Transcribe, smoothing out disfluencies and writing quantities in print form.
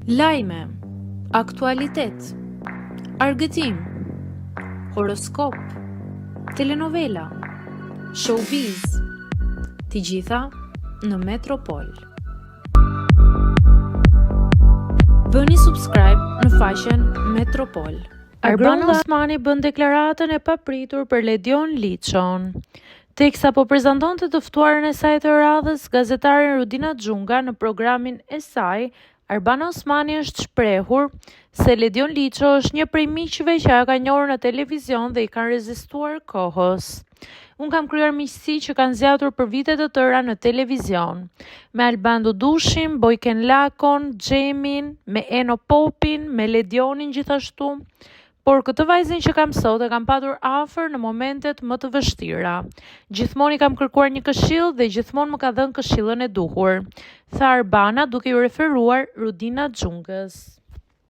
Lajme, aktualitet, argëtim, horoskop, telenovela, showbiz, të gjitha në Metropol. Bëni subscribe në faqen Metropol. Arbano Osmani bën deklaratën e papritur për Ledion Liçon. Teksa po prezantonte të ftuarën e saj të radhës, gazetaren Rudina Xhunga, në programin e saj, Arbano Osmani është shprehur se Ledion Liço është një prej miqve që ajo ka njohur në televizion dhe i kanë rezistuar kohës. Unë kam kryer miqësi që kanë zgjatur për vite të tëra në televizion. Me Albando Dushim, Bojken Lakon, Xhemin, me Eno Popin, me Ledionin gjithashtu. Por këtë vajzën që kam sot e kam patur afër në momentet më të vështira. Gjithmonë i kam kërkuar një këshill dhe gjithmonë më ka dhënë këshillën e duhur, tha Arbana duke u referuar Rudina Xhungës.